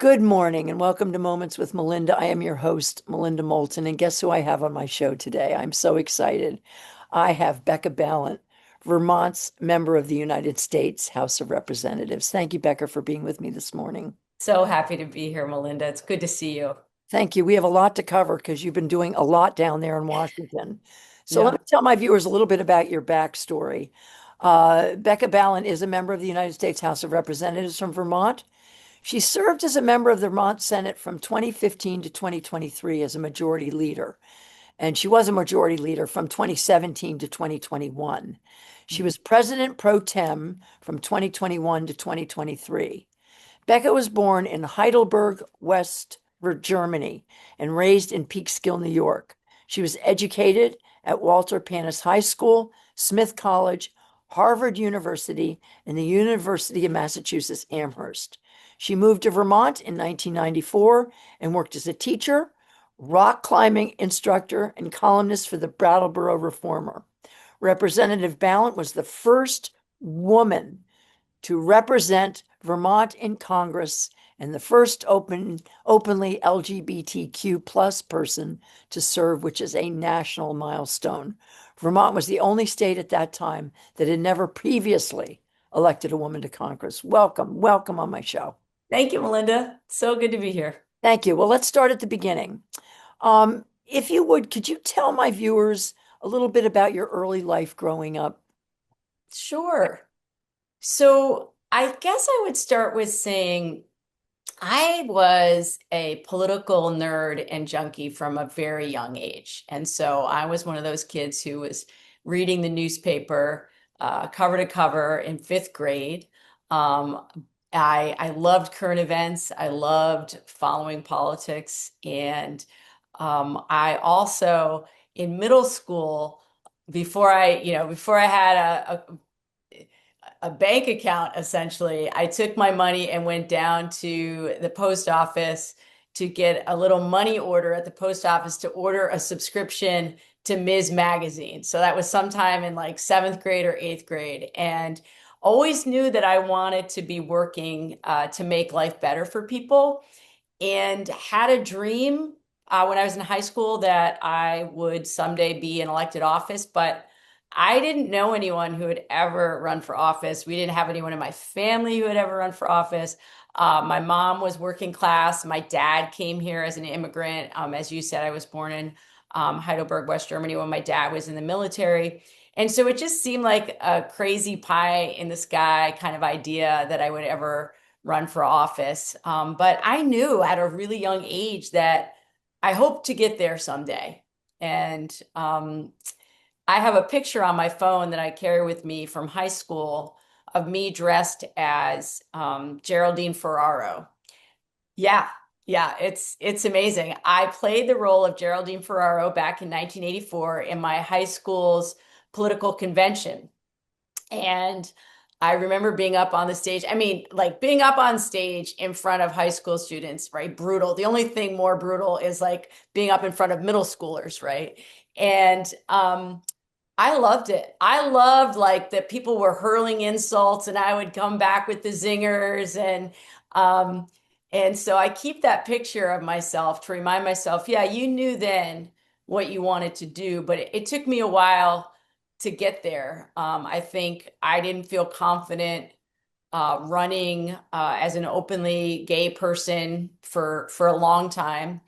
Good morning and welcome to Moments with Melinda. I am your host, Melinda Moulton, and guess who I have on my show today? I'm so excited. I have Becca Balint, Vermont's member of the United States House of Representatives. Thank you, Becca, for being with me this morning. So happy to be here, Melinda. It's good to see you. Thank you. We have a lot to cover because you've been doing a lot down there in Washington. So let Yeah. me tell my viewers a little bit about your backstory. Becca Balint is a member of the United States House of Representatives from Vermont. She served as a member of the Vermont Senate from 2015 to 2023 as a majority leader, and she was a majority leader from 2017 to 2021. She was President Pro Tem from 2021 to 2023. Becca was born in Heidelberg, West Germany, and raised in Peekskill, New York. She was educated at Walter Panis High School, Smith College, Harvard University, and the University of Massachusetts Amherst. She moved to Vermont in 1994 and worked as a teacher, rock climbing instructor, and columnist for the Brattleboro Reformer. Representative Balint was the first woman to represent Vermont in Congress and the first openly LGBTQ plus person to serve, which is a national milestone. Vermont was the only state at that time that had never previously elected a woman to Congress. Welcome, welcome on my show. Thank you, Melinda. So good to be here. Thank you. Well, let's start at the beginning. If you would, could you tell my viewers a little bit about your early life growing up? Sure. So I guess I would start with saying I was a political nerd and junkie from a very young age. And so I was one of those kids who was reading the newspaper cover to cover in fifth grade. Um, I loved current events. I loved following politics. And I also, in middle school, before I had a bank account, essentially, I took my money and went down to the post office to get a little money order at the post office to order a subscription to Ms. Magazine. So that was sometime in like seventh grade or eighth grade. And always knew that I wanted to be working to make life better for people, and had a dream when I was in high school that I would someday be in elected office, but I didn't know anyone who had ever run for office. We didn't have anyone in my family who had ever run for office. My mom was working class. My dad came here as an immigrant. As you said, I was born in Heidelberg, West Germany, when my dad was in the military. And so it just seemed like a crazy pie in the sky kind of idea that I would ever run for office. But I knew at a really young age that I hoped to get there someday. And I have a picture on my phone that I carry with me from high school of me dressed as Geraldine Ferraro. Yeah, yeah, it's amazing. I played the role of Geraldine Ferraro back in 1984 in my high school's political convention. And I remember being up on the stage. I mean, like being up on stage in front of high school students, right? Brutal. The only thing more brutal is like being up in front of middle schoolers, right? And I loved it. I loved like that people were hurling insults and I would come back with the zingers, um and so I keep that picture of myself to remind myself, yeah, you knew then what you wanted to do, but it took me a while to get there. I think I didn't feel confident running as an openly gay person for a long time,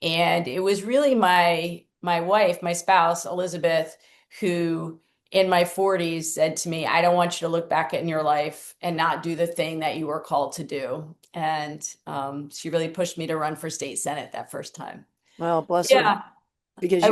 and it was really my wife, my spouse, Elizabeth, who in my 40s said to me, I don't want you to look back in your life and not do the thing that you were called to do. And she really pushed me to run for state senate that first time. Well, bless her, Yeah. because I,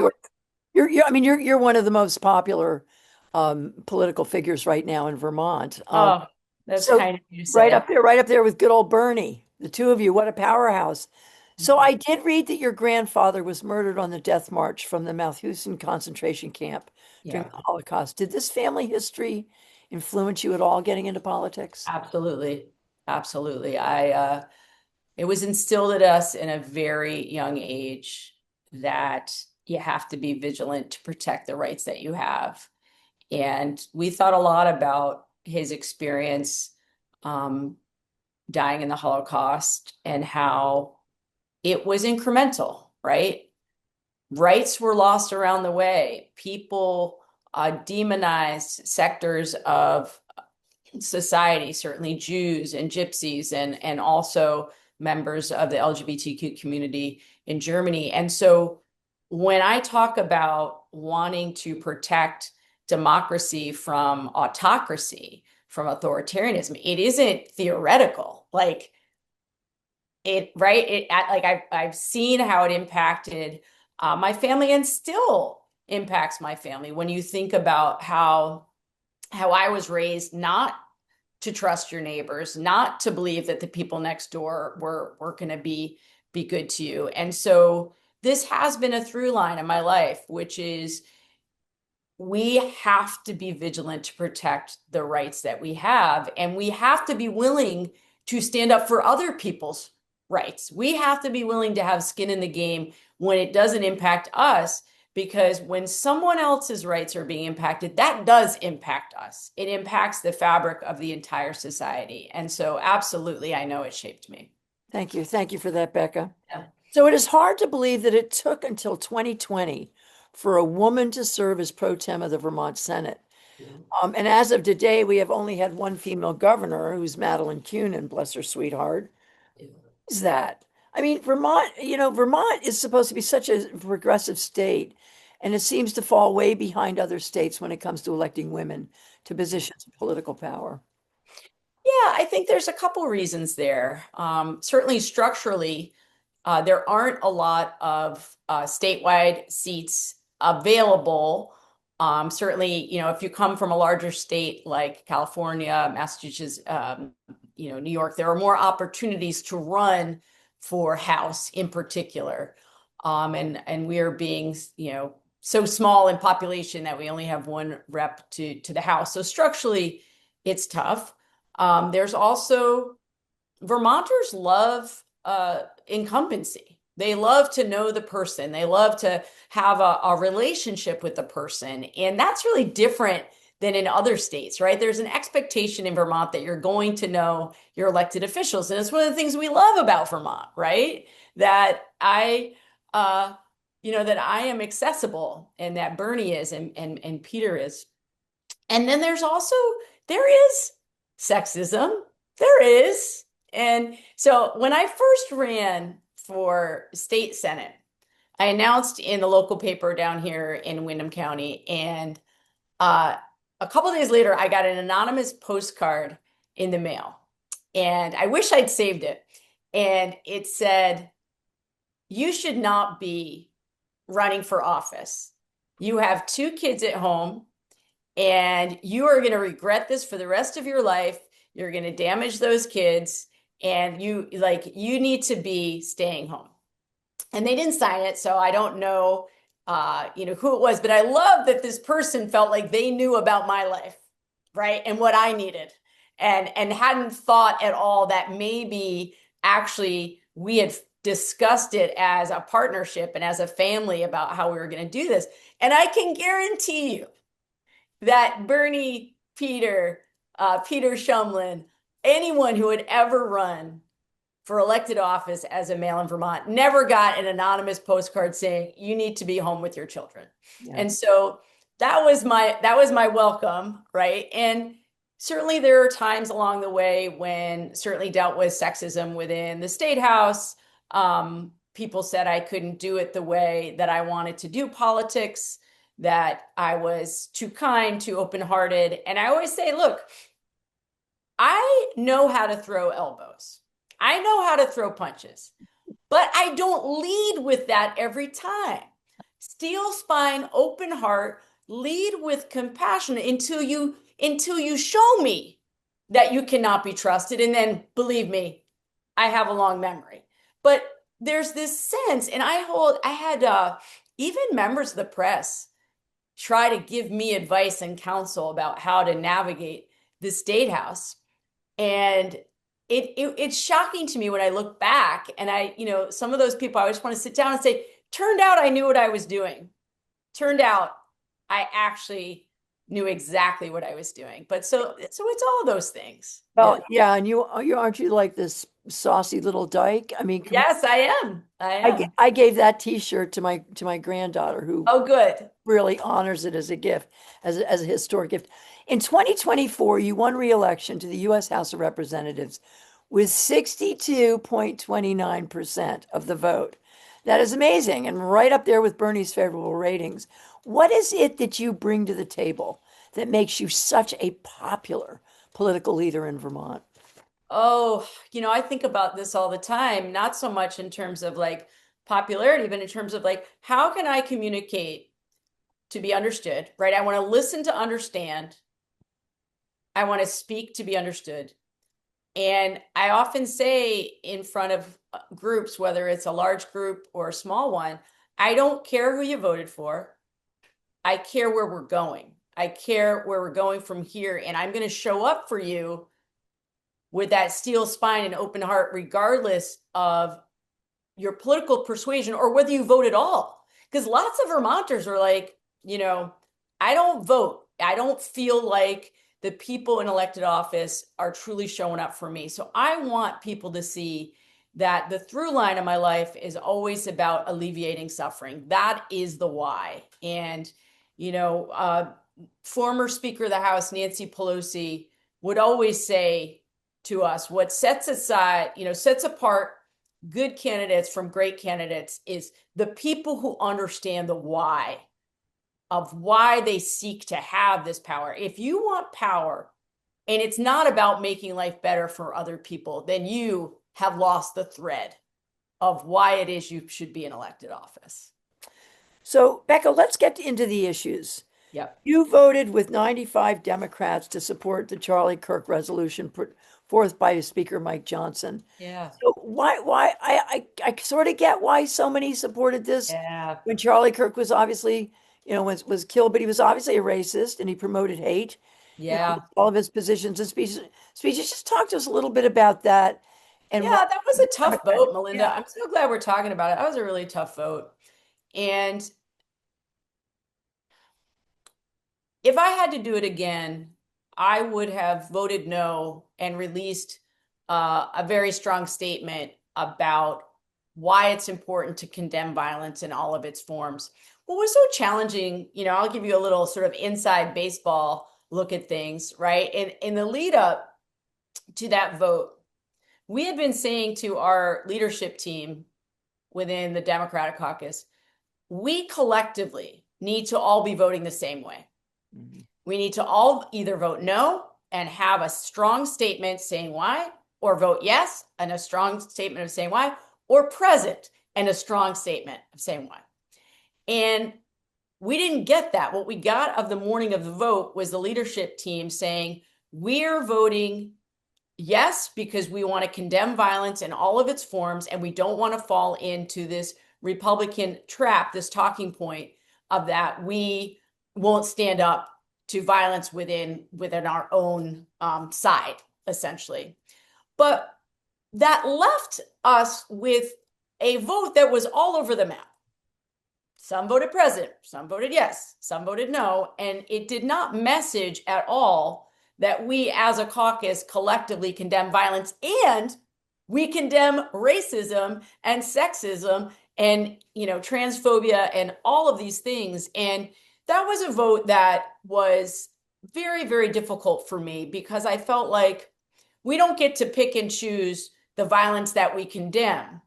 I mean, you're one of the most popular political figures right now in Vermont. oh, that's So kind of you to say. right up there with good old Bernie, the two of you, what a powerhouse. So Mhm. I did read that your grandfather was murdered on the death march from the Mauthausen concentration camp during Yeah, the Holocaust. Did this family history influence you at all getting into politics? absolutely. Absolutely. It was instilled at us in a very young age that you have to be vigilant to protect the rights that you have. And we thought a lot about his experience um, dying in the Holocaust and how it was incremental, right? Rights were lost around the way. People demonized sectors of society, certainly Jews and gypsies and also members of the LGBTQ community in Germany. And so when I talk about wanting to protect democracy from autocracy, from authoritarianism, it isn't theoretical. Like it, right? I've seen how it impacted my family and still impacts my family. When you think about how I was raised not to trust your neighbors, not to believe that the people next door were going to be good to you. And so this has been a through line in my life, which is we have to be vigilant to protect the rights that we have, and we have to be willing to stand up for other people's rights. We have to be willing to have skin in the game when it doesn't impact us, because when someone else's rights are being impacted, that does impact us. It impacts the fabric of the entire society. And so absolutely, I know it shaped me. Thank you. Thank you for that, Becca. Yeah. So it is hard to believe that it took until 2020 for a woman to serve as pro tem of the Vermont Senate. And as of today, we have only had one female governor, who's Madeline Kunin, bless her sweetheart. Is that? I mean, Vermont, Vermont is supposed to be such a progressive state, and it seems to fall way behind other states when it comes to electing women to positions of political power. Yeah, I think there's a couple reasons there. Certainly structurally, there aren't a lot of statewide seats available. Certainly, if you come from a larger state like California, Massachusetts, New York, there are more opportunities to run for House in particular. And we are being, so small in population that we only have one rep to the House. So structurally, it's tough. There's also Vermonters love incumbency. They love to know the person. They love to have a relationship with the person. And that's really different than in other states, right? There's an expectation in Vermont that you're going to know your elected officials. And it's one of the things we love about Vermont, right? That that I am accessible and that Bernie is and Peter is. And then there is sexism. There is. And so when I first ran for state senate, I announced in the local paper down here in Windham County. And a couple of days later, I got an anonymous postcard in the mail. And I wish I'd saved it. And it said, "You should not be running for office. You have 2 kids at home, and you are going to regret this for the rest of your life. You're going to damage those kids, and you need to be staying home." And they didn't sign it, so I don't know who it was, but I love that this person felt like they knew about my life, right? And what I needed, and hadn't thought at all that maybe actually we had discussed it as a partnership and as a family about how we were going to do this. And I can guarantee you that Bernie, Peter Shumlin, anyone who had ever run for elected office as a male in Vermont never got an anonymous postcard saying you need to be home with your children. Yeah. And so that was my welcome, right? And certainly there are times along the way when certainly dealt with sexism within the state house. People said I couldn't do it the way that I wanted to do politics, that I was too kind, too open-hearted. And I always say, look, I know how to throw elbows. I know how to throw punches, but I don't lead with that every time. Steel spine, open heart, lead with compassion until you show me that you cannot be trusted. And then believe me, I have a long memory. But there's this sense, and I had even members of the press try to give me advice and counsel about how to navigate the state house. And it's shocking to me when I look back, and some of those people, I just want to sit down and say, turned out I knew what I was doing. Turned out I actually knew exactly what I was doing. But so it's all those things. Yeah. Well, yeah, and you aren't you like this saucy little dyke? I mean, Yes, I am. I am. I gave that T-shirt to my granddaughter who Oh, good. really honors it as a gift, as a historic gift. In 2024, you won re-election to the U.S. House of Representatives with 62.29% of the vote. That is amazing and right up there with Bernie's favorable ratings. What is it that you bring to the table that makes you such a popular political leader in Vermont? Oh, I think about this all the time, not so much in terms of like popularity, but in terms of like, how can I communicate to be understood, right? I want to listen to understand. I want to speak to be understood. And I often say in front of groups, whether it's a large group or a small one, I don't care who you voted for. I care where we're going. I care where we're going from here. And I'm going to show up for you with that steel spine and open heart, regardless of your political persuasion or whether you vote at all. Because lots of Vermonters are like, I don't vote. I don't feel like the people in elected office are truly showing up for me. So I want people to see that the through line of my life is always about alleviating suffering. That is the why. And, former Speaker of the House, Nancy Pelosi, would always say to us, what sets apart good candidates from great candidates is the people who understand the why of why they seek to have this power. If you want power and it's not about making life better for other people, then you have lost the thread of why it is you should be in elected office. So, Becca, let's get into the issues. Yep. You voted with 95 Democrats to support the Charlie Kirk resolution put forth by Speaker Mike Johnson. Yeah. So I sort of get why so many supported this Yeah. when Charlie Kirk was obviously, was killed, but he was obviously a racist and he promoted hate, Yeah. all of his positions and speeches. Just talk to us a little bit about that and why Yeah, that was a tough Democrats. vote, Melinda. Yeah. I'm so glad we're talking about it. That was a really tough vote. And if I had to do it again, I would have voted no and released a very strong statement about why it's important to condemn violence in all of its forms. What was so challenging, I'll give you a little sort of inside baseball look at things, right? In the lead up to that vote, we had been saying to our leadership team within the Democratic caucus, we collectively need to all be voting the same way. Mhm. We need to all either vote no and have a strong statement saying why, or vote yes and a strong statement of saying why, or present and a strong statement of saying why. And we didn't get that. What we got of the morning of the vote was the leadership team saying, we're voting yes because we want to condemn violence in all of its forms, and we don't want to fall into this Republican trap, this talking point of that we won't stand up to violence within our own side, essentially. But that left us with a vote that was all over the map. Some voted president, some voted yes, some voted no, and it did not message at all that we as a caucus collectively condemn violence, and we condemn racism and sexism and transphobia and all of these things. And that was a vote that was very, very difficult for me because I felt like we don't get to pick and choose the violence that we condemn.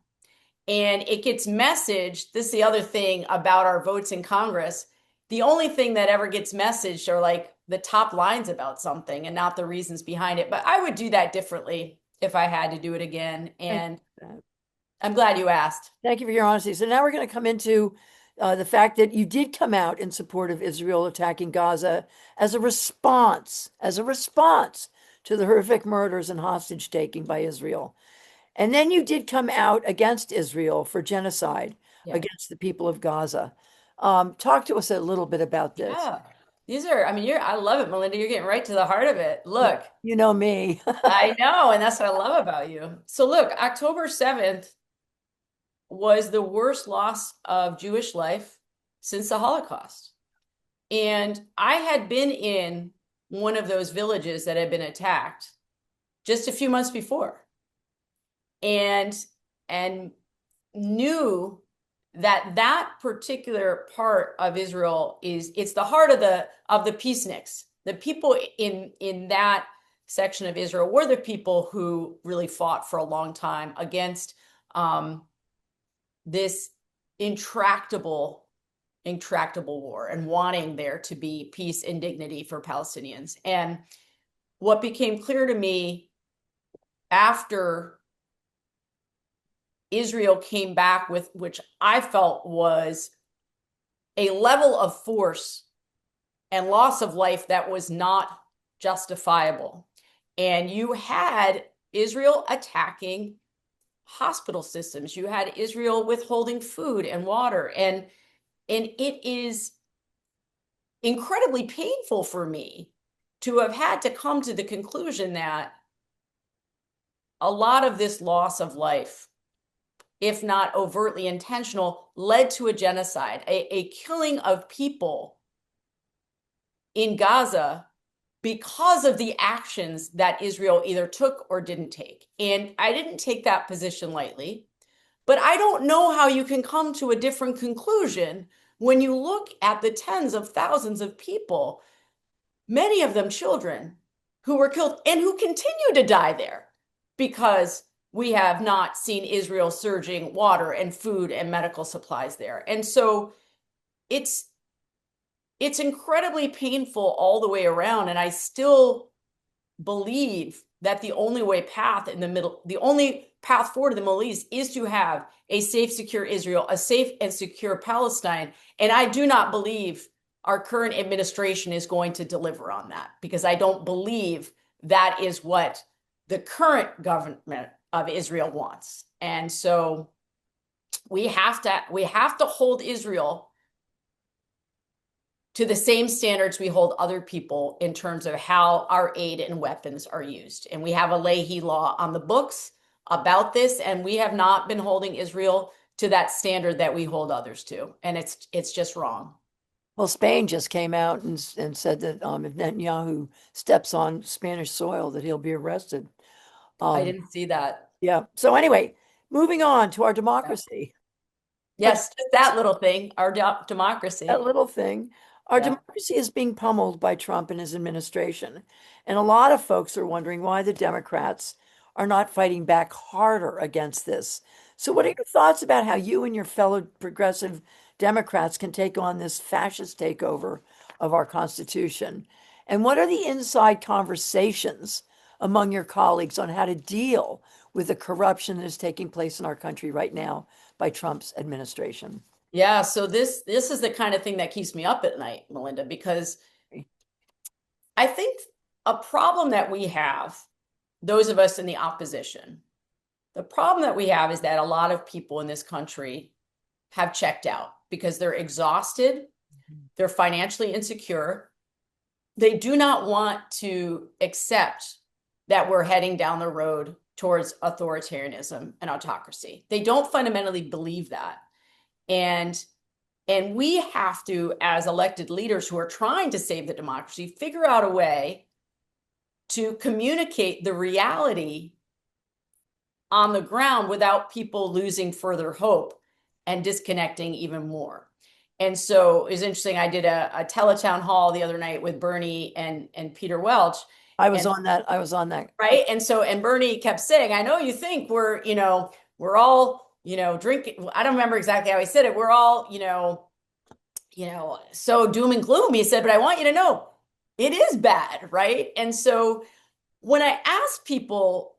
And it gets messaged. This is the other thing about our votes in Congress. The only thing that ever gets messaged are like the top lines about something and not the reasons behind it. But I would do that differently if I had to do it again. And I'm glad you asked. Thank you for your honesty. So now we're going to come into the fact that you did come out in support of Israel attacking Gaza as a response to the horrific murders and hostage taking by Israel. And then you did come out against Israel for genocide Yeah. against the people of Gaza. Talk to us a little bit about this. Yeah. These are, I mean, I love it, Melinda. You're getting right to the heart of it. Look, You know me. I know, and that's what I love about you. So look, October 7th was the worst loss of Jewish life since the Holocaust. And I had been in one of those villages that had been attacked just a few months before, and knew that that particular part of Israel it's the heart of the peaceniks. The people in that section of Israel were the people who really fought for a long time against this intractable war and wanting there to be peace and dignity for Palestinians. And what became clear to me after Israel came back with, which I felt was a level of force and loss of life that was not justifiable. And you had Israel attacking hospital systems. You had Israel withholding food and water. And it is incredibly painful for me to have had to come to the conclusion that a lot of this loss of life, if not overtly intentional, led to a genocide, a killing of people in Gaza because of the actions that Israel either took or didn't take. And I didn't take that position lightly, but I don't know how you can come to a different conclusion when you look at the tens of thousands of people, many of them children, who were killed and who continue to die there because we have not seen Israel surging water and food and medical supplies there. And so it's incredibly painful all the way around. And I still believe that the only path forward in the Middle East is to have a safe, secure Israel, a safe and secure Palestine. And I do not believe our current administration is going to deliver on that, because I don't believe that is what the current government of Israel wants. And so we have to hold Israel to the same standards we hold other people in terms of how our aid and weapons are used. And we have a Leahy law on the books about this, and we have not been holding Israel to that standard that we hold others to. And it's just wrong. Well, Spain just came out and said that if Netanyahu steps on Spanish soil, that he'll be arrested. I didn't see that. Yeah. So anyway, moving on to our democracy. Yes, just that little thing, our democracy. That little thing. Our Yeah. democracy is being pummeled by Trump and his administration. And a lot of folks are wondering why the Democrats are not fighting back harder against this. So, what are your thoughts about how you and your fellow progressive Democrats can take on this fascist takeover of our Constitution? And what are the inside conversations among your colleagues on how to deal with the corruption that is taking place in our country right now by Trump's administration? Yeah, so this is the kind of thing that keeps me up at night, Melinda, because I think a problem that we have, those of us in the opposition, the problem that we have is that a lot of people in this country have checked out because they're exhausted, they're financially insecure, they do not want to accept that we're heading down the road towards authoritarianism and autocracy. They don't fundamentally believe that. And we have to, as elected leaders who are trying to save the democracy, figure out a way to communicate the reality on the ground without people losing further hope and disconnecting even more. And so it was interesting. I did a teletown hall the other night with Bernie and Peter Welch. I was on that. Right. And Bernie kept saying, I know you think we're all, drinking. I don't remember exactly how he said it. We're all, so doom and gloom, he said, but I want you to know it is bad. Right. And so when I ask people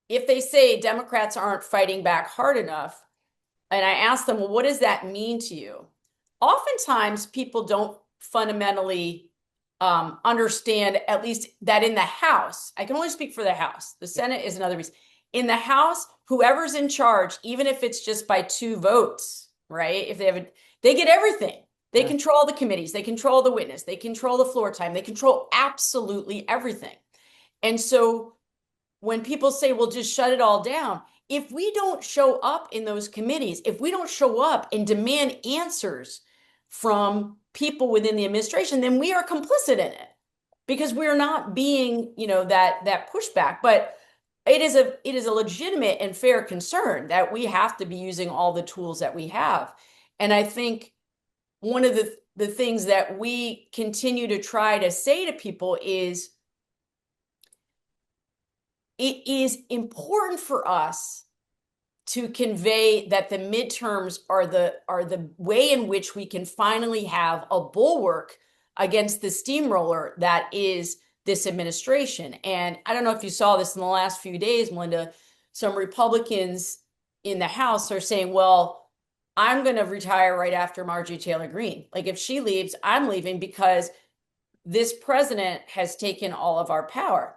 if they say Democrats aren't fighting back hard enough, and I ask them, well, what does that mean to you? Oftentimes people don't fundamentally understand, at least that in the House, I can only speak for the House. The Senate is another reason. In the House, whoever's in charge, even if it's just by 2 votes, right? If they get everything. They control the committees, they control the witness, they control the floor time, they control absolutely everything. And so when people say, well, just shut it all down, if we don't show up in those committees, if we don't show up and demand answers from people within the administration, then we are complicit in it because we're not being, that pushback. But it is a legitimate and fair concern that we have to be using all the tools that we have. And I think one of the things that we continue to try to say to people is it is important for us to convey that the midterms are the way in which we can finally have a bulwark against the steamroller that is this administration. And I don't know if you saw this in the last few days, Melinda, some Republicans in the House are saying, well, I'm going to retire right after Marjorie Taylor Greene. Like if she leaves, I'm leaving because this president has taken all of our power.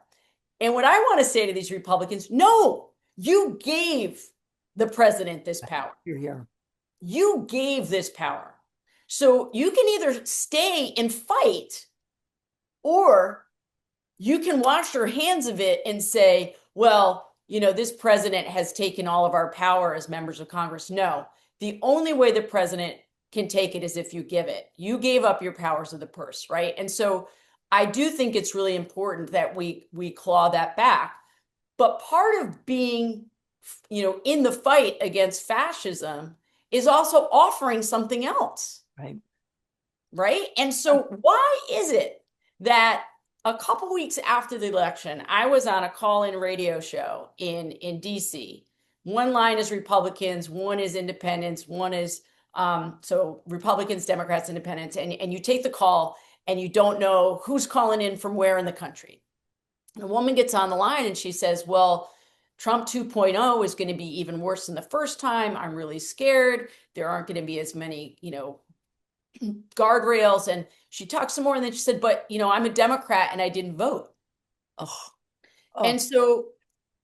And what I want to say to these Republicans, no, you gave the president this power. You're here. You gave this power. So you can either stay and fight, or you can wash your hands of it and say, well, this president has taken all of our power as members of Congress. No, the only way the president can take it is if you give it. You gave up your powers of the purse, right? And so I do think it's really important that we claw that back. But part of being, in the fight against fascism is also offering something else. Right. Right. And so why is it that a couple weeks after the election, I was on a call-in radio show in DC. One line is Republicans, one is independents, one is so Republicans, Democrats, independents, and you take the call and you don't know who's calling in from where in the country. And a woman gets on the line and she says, well, Trump 2.0 is going to be even worse than the first time. I'm really scared. There aren't going to be as many, guardrails. And she talked some more and then she said, but, I'm a Democrat and I didn't vote. Oh. And so,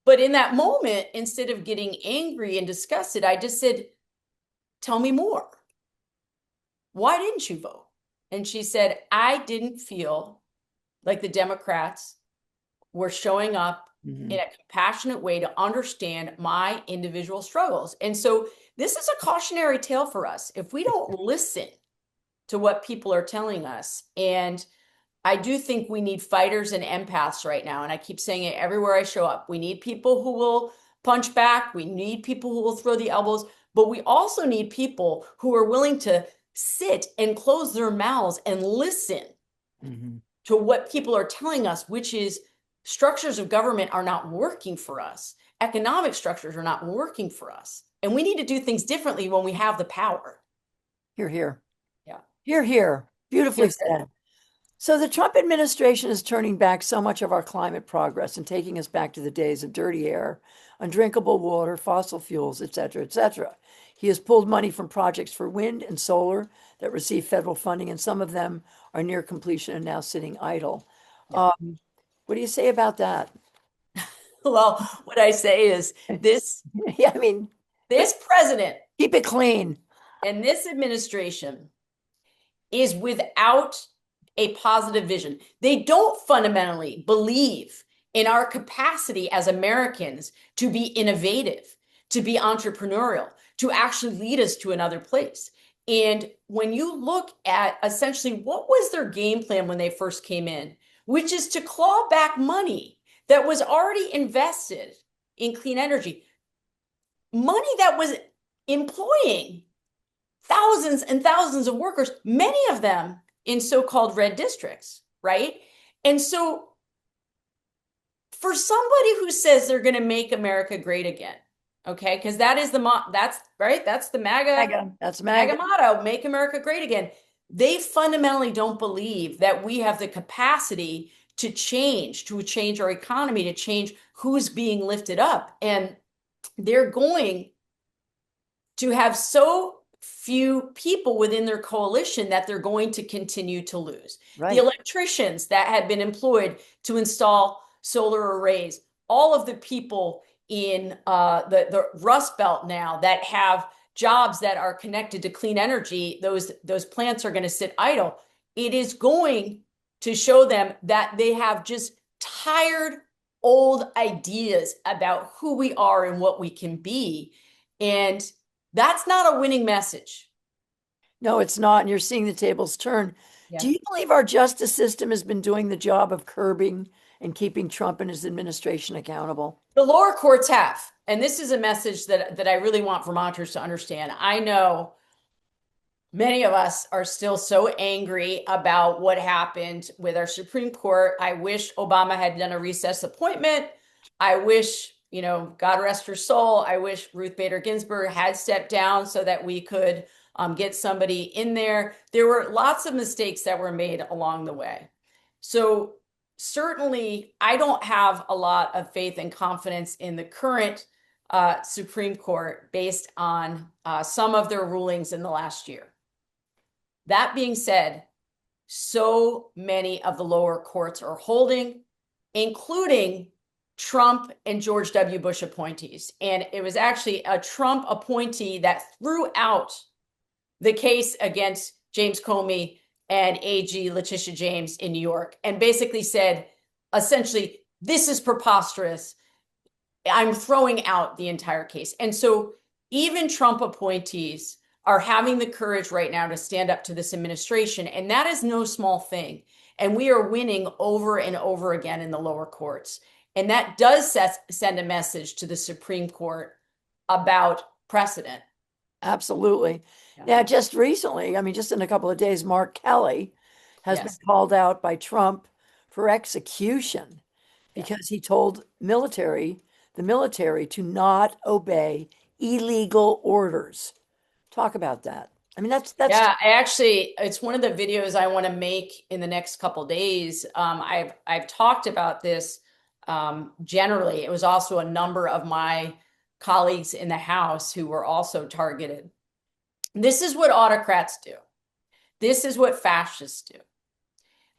but in that moment, instead of getting angry and disgusted, I just said, tell me more. Why didn't you vote? And she said, I didn't feel like the Democrats were showing up in a compassionate way to understand my individual struggles. And so this is a cautionary tale for us. If we don't listen to what people are telling us, and I do think we need fighters and empaths right now. And I keep saying it everywhere I show up. We need people who will punch back. We need people who will throw the elbows, but we also need people who are willing to sit and close their mouths and listen to what people are telling us, which is structures of government are not working for us. Economic structures are not working for us. And we need to do things differently when we have the power. Hear, hear. Yeah. Hear, hear. Beautifully said. So the Trump administration is turning back so much of our climate progress and taking us back to the days of dirty air, undrinkable water, fossil fuels, et cetera, et cetera. He has pulled money from projects for wind and solar that receive federal funding, and some of them are near completion and now sitting idle. Yeah. What do you say about that? Well, what I say is this, Yeah, I mean, this president keep it clean. and this administration is without a positive vision. They don't fundamentally believe in our capacity as Americans to be innovative, to be entrepreneurial, to actually lead us to another place. And when you look at essentially what was their game plan when they first came in, which is to claw back money that was already invested in clean energy, money that was employing thousands and thousands of workers, many of them in so-called red districts, right? And so for somebody who says they're going to make America great again, okay, because that is that's right, that's the MAGA. That's MAGA motto, make America great again. They fundamentally don't believe that we have the capacity to change our economy, to change who's being lifted up. And they're going to have so few people within their coalition that they're going to continue to lose. Right. The electricians that had been employed to install solar arrays, all of the people in the Rust Belt now that have jobs that are connected to clean energy, those plants are going to sit idle. It is going to show them that they have just tired old ideas about who we are and what we can be. And that's not a winning message. No, it's not. And you're seeing the tables turn. Do Yeah. you believe our justice system has been doing the job of curbing and keeping Trump and his administration accountable? The lower courts have, and this is a message that I really want Vermonters to understand. I know many of us are still so angry about what happened with our Supreme Court. I wish Obama had done a recess appointment. I wish, God rest her soul. I wish Ruth Bader Ginsburg had stepped down so that we could get somebody in there. There were lots of mistakes that were made along the way. So, certainly, I don't have a lot of faith and confidence in the current Supreme Court based on some of their rulings in the last year. That being said, so many of the lower courts are holding, including Trump and George W. Bush appointees. And it was actually a Trump appointee that threw out the case against James Comey and AG Letitia James in New York and basically said, essentially, this is preposterous. I'm throwing out the entire case. And so even Trump appointees are having the courage right now to stand up to this administration. And that is no small thing. And we are winning over and over again in the lower courts. And that does send a message to the Supreme Court about precedent. Absolutely. Yeah. Now, just recently, I mean, just in a couple of days, Mark Kelly has been Yes. called out by Trump for execution Yeah. because he told the military to not obey illegal orders. Talk about that. I mean, that's Yeah, it's one of the videos I want to make in the next couple days. I've talked about this generally. It was also a number of my colleagues in the House who were also targeted. This is what autocrats do. This is what fascists do,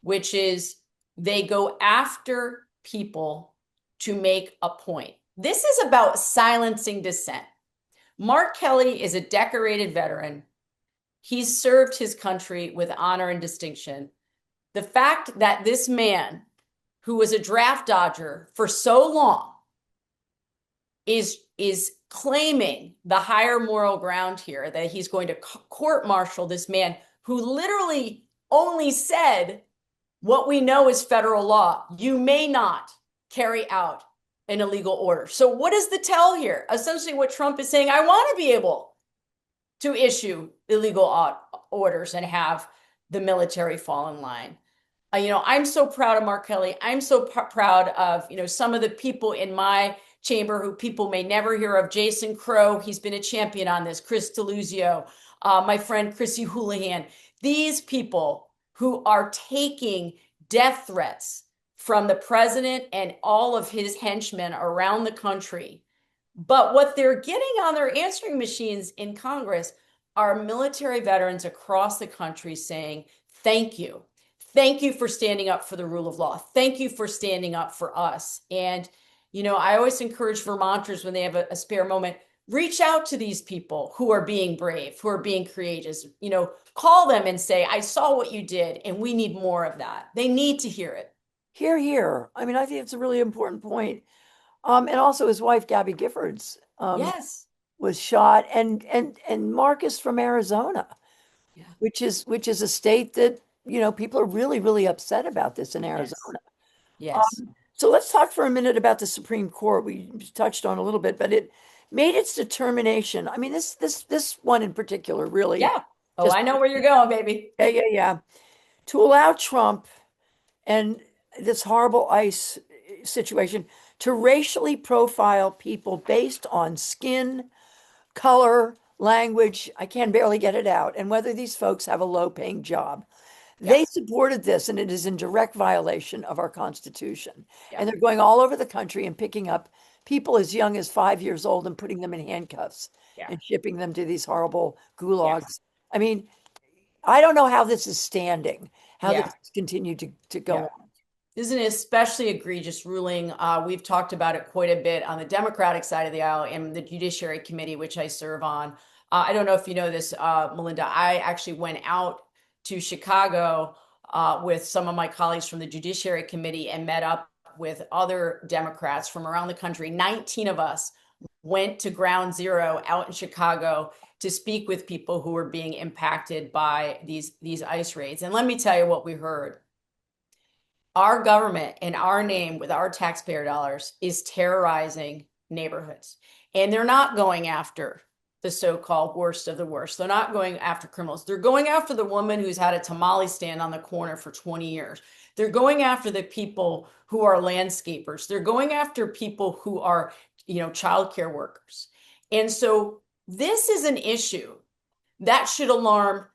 which is they go after people to make a point. This is about silencing dissent. Mark Kelly is a decorated veteran. He's served his country with honor and distinction. The fact that this man, who was a draft dodger for so long, is claiming the higher moral ground here, that he's going to court-martial this man who literally only said what we know is federal law. You may not carry out an illegal order. So what is the tell here? Essentially what Trump is saying, I want to be able to issue illegal orders and have the military fall in line. I'm so proud of Mark Kelly. I'm so proud of, some of the people in my chamber who people may never hear of. Jason Crow, he's been a champion on this. Chris DeLuzio, my friend Chrissy Houlihan. These people who are taking death threats from the president and all of his henchmen around the country. But what they're getting on their answering machines in Congress are military veterans across the country saying, thank you. Thank you for standing up for the rule of law. Thank you for standing up for us. And, I always encourage Vermonters when they have a spare moment, reach out to these people who are being brave, who are being courageous, call them and say, I saw what you did and we need more of that. They need to hear it. Hear, hear. I mean, I think it's a really important point. And also his wife, Gabby Giffords, Yes. was shot, and Marcus from Arizona, Yeah. which is a state that, people are really, really upset about this in Arizona. Yes. So let's talk for a minute about the Supreme Court. We touched on a little bit, but it made its determination. I mean, this one in particular really. Yeah. Oh, just, I know where you're going, baby. yeah. To allow Trump and this horrible ICE situation to racially profile people based on skin, color, language, I can barely get it out, and whether these folks have a low-paying job. They Yes. supported this, and it is in direct violation of our Constitution. Yeah. And they're going all over the country and picking up people as young as 5 years old and putting them in handcuffs Yeah. and shipping them to these horrible gulags. I mean, I don't know how this is standing, how Yeah. this continued to go Yeah. on. This is an especially egregious ruling. We've talked about it quite a bit on the Democratic side of the aisle and the Judiciary Committee, which I serve on. I don't know if you know this, Melinda. I actually went out to Chicago with some of my colleagues from the Judiciary Committee and met up with other Democrats from around the country. 19 of us went to Ground Zero out in Chicago to speak with people who were being impacted by these ICE raids. And let me tell you what we heard. Our government, in our name, with our taxpayer dollars, is terrorizing neighborhoods. And they're not going after the so-called worst of the worst. They're not going after criminals. They're going after the woman who's had a tamale stand on the corner for 20 years. They're going after the people who are landscapers. They're going after people who are, childcare workers. And so this is an issue that should alarm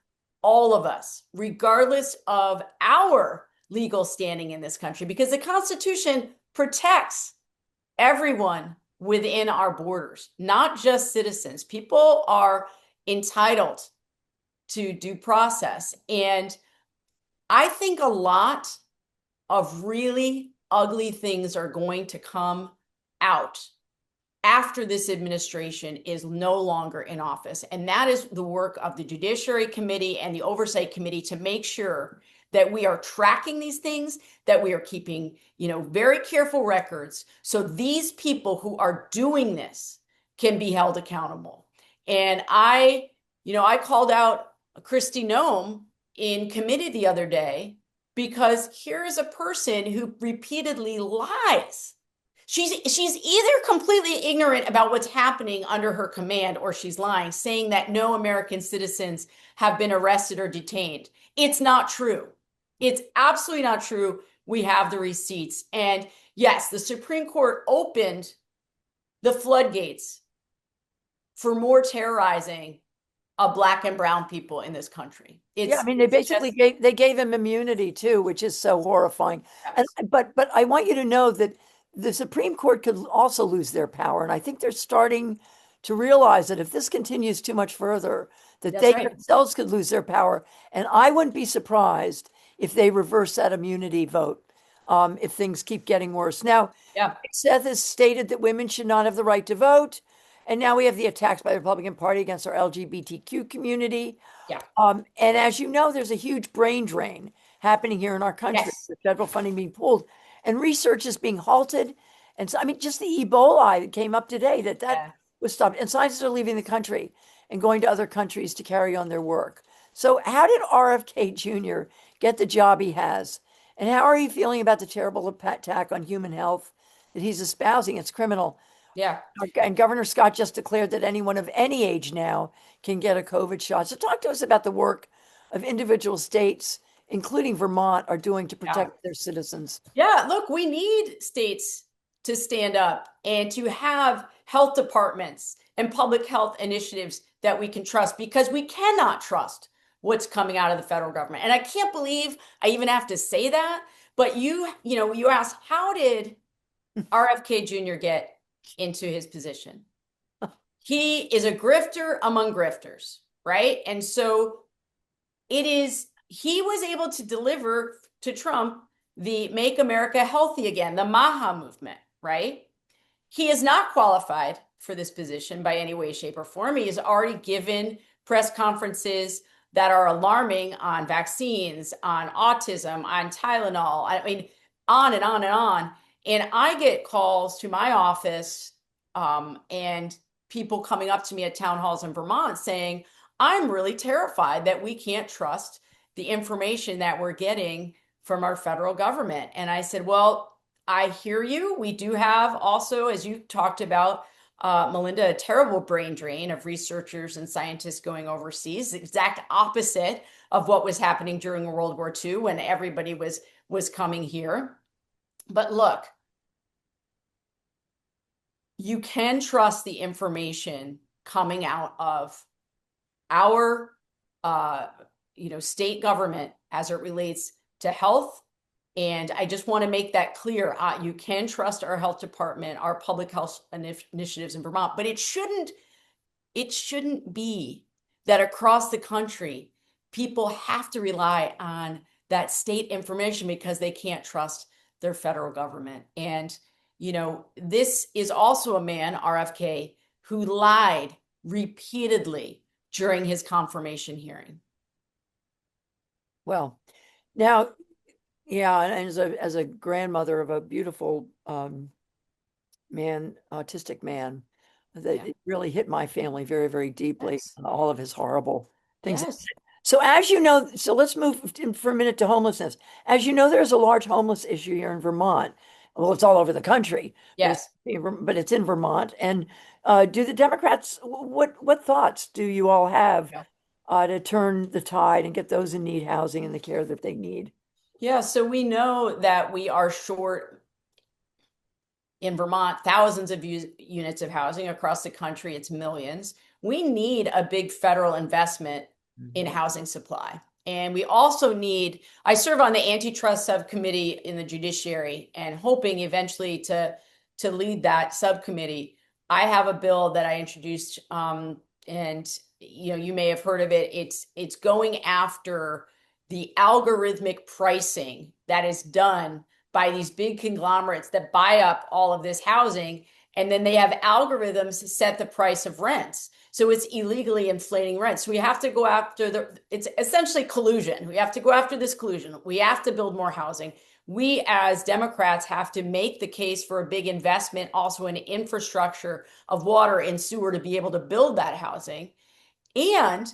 all of us, regardless of our legal standing in this country, because the Constitution protects everyone within our borders, not just citizens. People are entitled to due process. And I think a lot of really ugly things are going to come out after this administration is no longer in office. And that is the work of the Judiciary Committee and the Oversight Committee to make sure that we are tracking these things, that we are keeping, very careful records, so these people who are doing this can be held accountable. And I called out Kristi Noem in committee the other day because here is a person who repeatedly lies. She's either completely ignorant about what's happening under her command, or she's lying, saying that no American citizens have been arrested or detained. It's not true. It's absolutely not true. We have the receipts. And yes, the Supreme Court opened the floodgates for more terrorizing of Black and brown people in this country. They basically gave him immunity too, which is so horrifying. Yes. But I want you to know that the Supreme Court could also lose their power, and I think they're starting to realize that if this continues too much further, that That's they right. themselves could lose their power. And I wouldn't be surprised if they reverse that immunity vote, if things keep getting worse. Now, Yeah. Seth has stated that women should not have the right to vote. And now we have the attacks by the Republican Party against our LGBTQ community. Yeah. And as you know, there's a huge brain drain happening here in our country, Yes. with federal funding being pulled and research is being halted. And so, just the Ebola that came up today, that Yeah. was stopped. And scientists are leaving the country and going to other countries to carry on their work. So how did RFK Jr. get the job he has? And how are you feeling about the terrible attack on human health that he's espousing? It's criminal. Yeah. And Governor Scott just declared that anyone of any age now can get a COVID shot. So talk to us about the work of individual states, including Vermont, are doing to Yeah. protect their citizens. Yeah, look, we need states to stand up and to have health departments and public health initiatives that we can trust, because we cannot trust what's coming out of the federal government. And I can't believe I even have to say that, but you asked, how did RFK Jr. get into his position? He is a grifter among grifters, right? And so he was able to deliver to Trump the Make America Healthy Again, the MAHA movement, right? He is not qualified for this position by any way, shape, or form. He has already given press conferences that are alarming on vaccines, on autism, on Tylenol. I mean, on and on and on. And I get calls to my office and people coming up to me at town halls in Vermont saying, I'm really terrified that we can't trust the information that we're getting from our federal government. And I said, well, I hear you. We do have also, as you talked about, Melinda, a terrible brain drain of researchers and scientists going overseas, the exact opposite of what was happening during World War II when everybody was coming here. But look, you can trust the information coming out of our state government as it relates to health. And I just want to make that clear. You can trust our health department, our public health initiatives in Vermont, but it shouldn't be that across the country, people have to rely on that state information because they can't trust their federal government. And, this is also a man, RFK, who lied repeatedly during his confirmation hearing. Well, now, yeah, and as a grandmother of a beautiful man, autistic man, That Yeah. it really hit my family very, very deeply, Yes. and all of his horrible things. Yes. So as you know, so let's move for a minute to homelessness. As you know, there's a large homeless issue here in Vermont. Well, it's all over the country, Yes. but it's in Vermont. And do the Democrats, what thoughts do you all have Yeah. to turn the tide and get those in need housing and the care that they need? Yeah. So we know that we are short in Vermont, thousands of units of housing across the country. It's millions. We need a big federal investment in Mhm. housing supply. And we also need, I serve on the antitrust subcommittee in the judiciary and hoping eventually to lead that subcommittee. I have a bill that I introduced, and you may have heard of it. It's going after the algorithmic pricing that is done by these big conglomerates that buy up all of this housing, and then they have algorithms set the price of rents. So it's illegally inflating rents. So we have to go after it's essentially collusion. We have to go after this collusion. We have to build more housing. We as Democrats have to make the case for a big investment also in infrastructure of water and sewer to be able to build that housing. And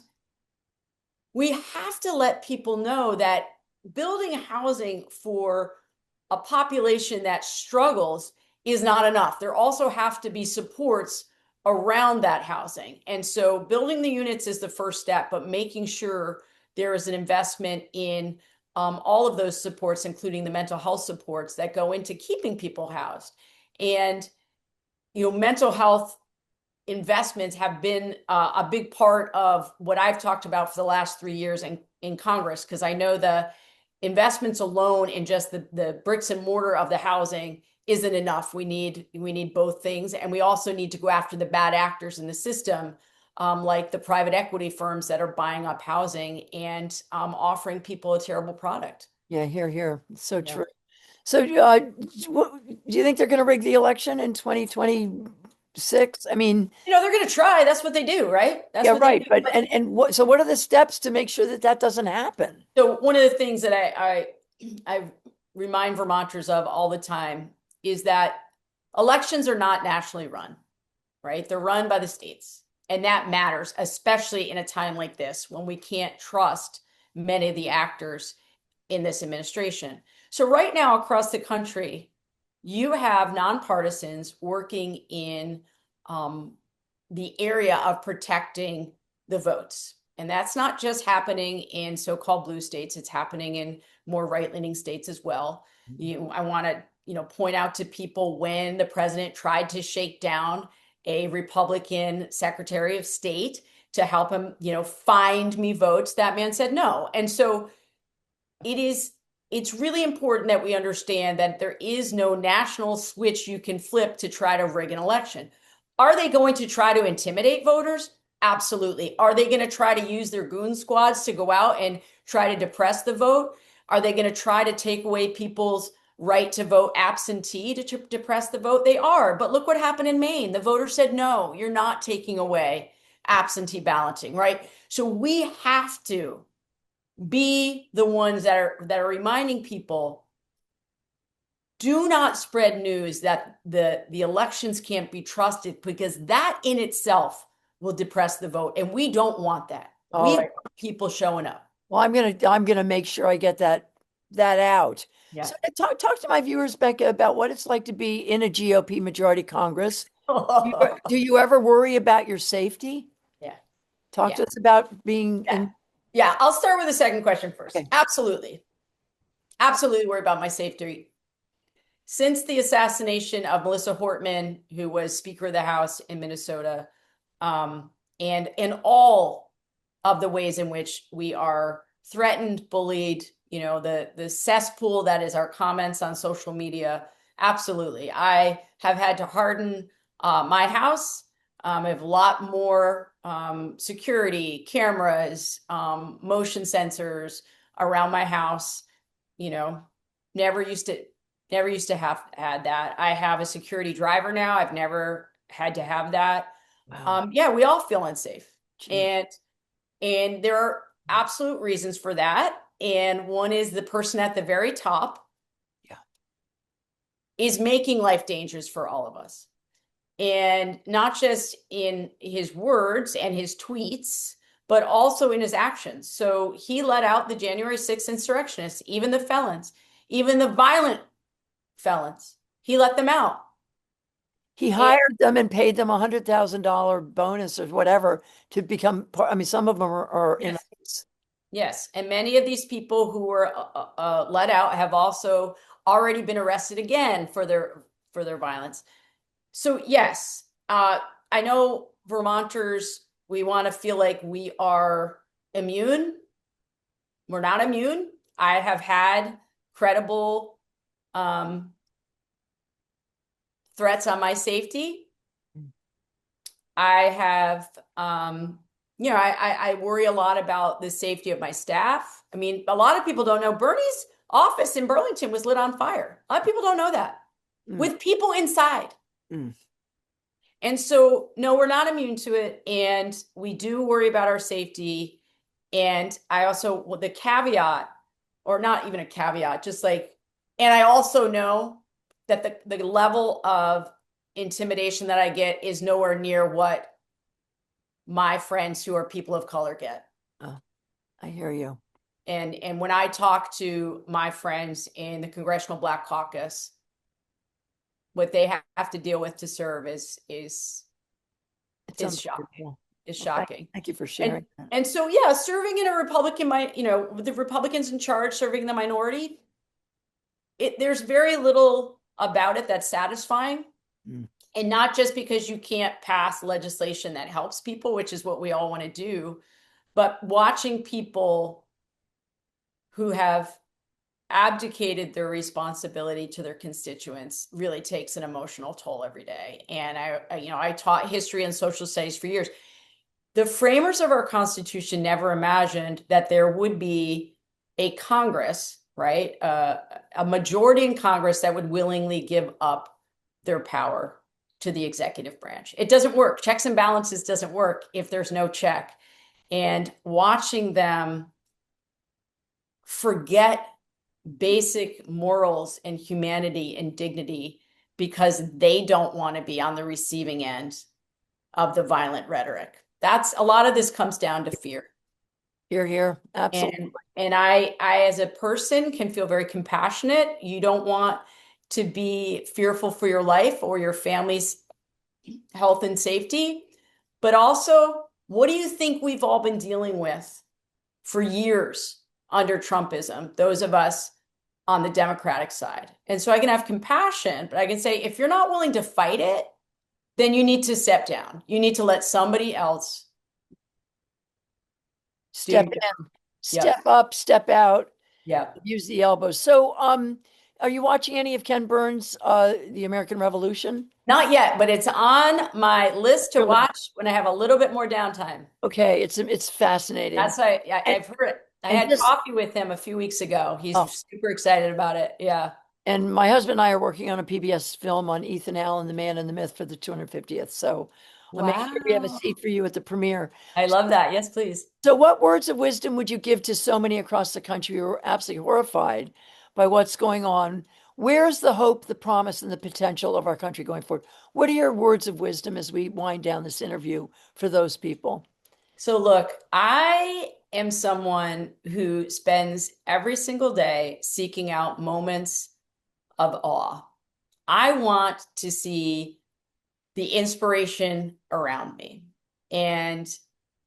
we have to let people know that building housing for a population that struggles is not enough. There also have to be supports around that housing. And so building the units is the first step, but making sure there is an investment in all of those supports, including the mental health supports that go into keeping people housed. And, mental health investments have been a big part of what I've talked about for the last 3 years in Congress, because I know the investments alone in just the bricks and mortar of the housing isn't enough. We need both things, and we also need to go after the bad actors in the system, like the private equity firms that are buying up housing and offering people a terrible product. Yeah, here, here. It's so Yeah. true. So, do you think they're going to rig the election in 2026? I mean, They're going to try. That's what they do, right? That's yeah, what they right. do. But and what? So, what are the steps to make sure that that doesn't happen? So one of the things that I remind Vermonters of all the time is that elections are not nationally run, right? They're run by the states. And that matters, especially in a time like this when we can't trust many of the actors in this administration. So right now across the country, you have nonpartisans working in um, the area of protecting the votes. And that's not just happening in so-called blue states, it's happening in more right-leaning states as well. I want to, point out to people when the president tried to shake down a Republican Secretary of State to help him, find me votes, that man said no. And so it's really important that we understand that there is no national switch you can flip to try to rig an election. Are they going to try to intimidate voters? Absolutely. Are they going to try to use their goon squads to go out and try to depress the vote? Are they going to try to take away people's right to vote absentee to depress the vote? They are. But look what happened in Maine. The voters said, no, you're not taking away absentee balloting, right? So we have to be the ones that are reminding people, do not spread news that the elections can't be trusted, because that in itself will depress the vote, and we don't want that. All We right. want people showing up. Well, I'm gonna make sure I get that out. Yeah. So, talk to my viewers, Becca, about what it's like to be in a GOP majority Congress. Do you ever worry about your safety? Yeah. Talk Yeah. to us about being Yeah. in. Yeah. I'll start with the second question first. Okay. Absolutely. Absolutely worry about my safety. Since the assassination of Melissa Hortman, who was Speaker of the House in Minnesota, and in all of the ways in which we are threatened, bullied, the cesspool that is our comments on social media, absolutely. I have had to harden my house. I have a lot more security cameras, motion sensors around my house. You know, never used to have had that. I have a security driver now. I've never had to have that. Wow. Yeah, we all feel unsafe. Gee. And there are absolute reasons for that. And one is the person at the very top Yeah. is making life dangerous for all of us. and not just in his words and his tweets, but also in his actions. So he let out the January 6th insurrectionists, even the felons, even the violent felons. He let them out. He And hired them and paid them $100,000 bonus or whatever to become part. I mean, some of them are in. yes, yes. And many of these people who were let out have also already been arrested again for their violence. So yes, I know Vermonters, we want to feel like we are immune. We're not immune. I have had credible threats on my safety. I have, I worry a lot about the safety of my staff. I mean, a lot of people don't know Bernie's office in Burlington was lit on fire. A lot of people don't know that with people inside. And so, no, we're not immune to it. And we do worry about our safety. And I also, well, the caveat, or not even a caveat, just like, and I also know that the level of intimidation that I get is nowhere near what my friends who are people of color get. Oh, I hear you. And when I talk to my friends in the Congressional Black Caucus, what they have to deal with to serve is shocking. Is shocking. Thank you for sharing that. And so, yeah, serving in a Republican, with the Republicans in charge, serving the minority, there's very little about it that's satisfying. And not just because you can't pass legislation that helps people, which is what we all want to do, but watching people who have abdicated their responsibility to their constituents really takes an emotional toll every day. And I taught history and social studies for years. The framers of our Constitution never imagined that there would be a Congress, right? A majority in Congress that would willingly give up their power to the executive branch. It doesn't work. Checks and balances doesn't work if there's no check. And watching them forget basic morals and humanity and dignity because they don't want to be on the receiving end of the violent rhetoric. That's a lot of this comes down to fear. Hear, hear. Absolutely. And I as a person can feel very compassionate. You don't want to be fearful for your life or your family's health and safety. But also, what do you think we've all been dealing with for years under Trumpism, those of us on the Democratic side? And so I can have compassion, but I can say, if you're not willing to fight it, then you need to step down. You need to let somebody else step in, step up, step out. Yeah. Use the elbows. So, are you watching any of Ken Burns' The American Revolution? Not yet, but it's on my list to watch when I have a little bit more downtime. Okay, it's fascinating. That's why I've heard it. I had coffee with him a few weeks ago. He's super excited about it. Yeah. And my husband and I are working on a PBS film on Ethan Allen, the man and the myth, for the 250th. So I'll make sure we have a seat for you at the premiere. I love that. Yes, please. So what words of wisdom would you give to so many across the country who are absolutely horrified by what's going on? Where's the hope, the promise, and the potential of our country going forward? What are your words of wisdom as we wind down this interview for those people? So look, I am someone who spends every single day seeking out moments of awe. I want to see the inspiration around me. And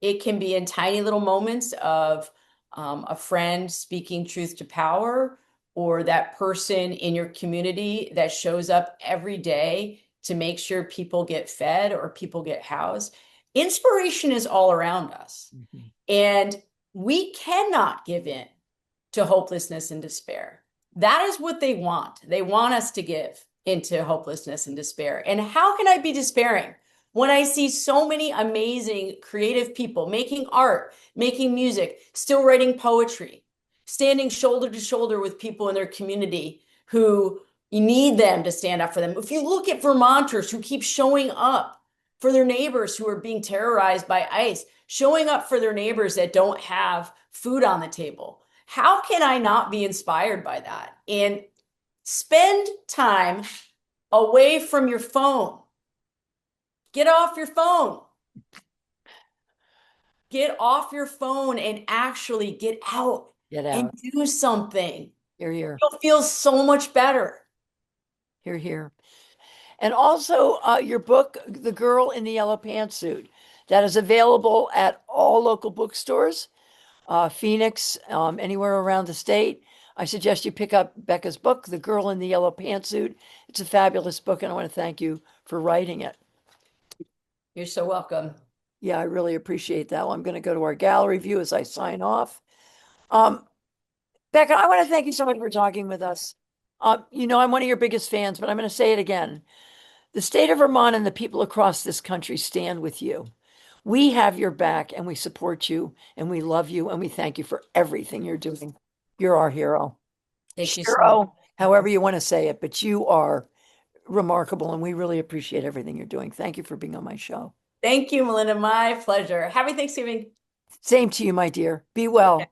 it can be in tiny little moments of a friend speaking truth to power, or that person in your community that shows up every day to make sure people get fed or people get housed. Inspiration is all around us. Mm-hmm. And we cannot give in to hopelessness and despair. That is what they want. They want us to give into hopelessness and despair. And how can I be despairing when I see so many amazing creative people making art, making music, still writing poetry, standing shoulder to shoulder with people in their community who you need them to stand up for them? If you look at Vermonters who keep showing up for their neighbors who are being terrorized by ICE, showing up for their neighbors that don't have food on the table, how can I not be inspired by that? And spend time away from your phone. Get off your phone. Get off your phone and actually get out Get and out. do something. Here, here, You'll feel so much better. here, here. And also your book, The Girl in the Yellow Pantsuit, that is available at all local bookstores, Phoenix, anywhere around the state. I suggest you pick up Becca's book, The Girl in the Yellow Pantsuit. It's a fabulous book, and I want to thank you for writing it. You're so welcome. Yeah, I really appreciate that. Well, I'm going to go to our gallery view as I sign off. Um, Becca, I want to thank you so much for talking with us. I'm one of your biggest fans, but I'm going to say it again. The state of Vermont and the people across this country stand with you. We have your back and we support you and we love you and we thank you for everything you're doing. You're our hero. Thank you so much. Hero, however you want to say it, but you are remarkable and we really appreciate everything you're doing. Thank you for being on my show. Thank you, Melinda. My pleasure. Happy Thanksgiving. Same to you, my dear. Be well.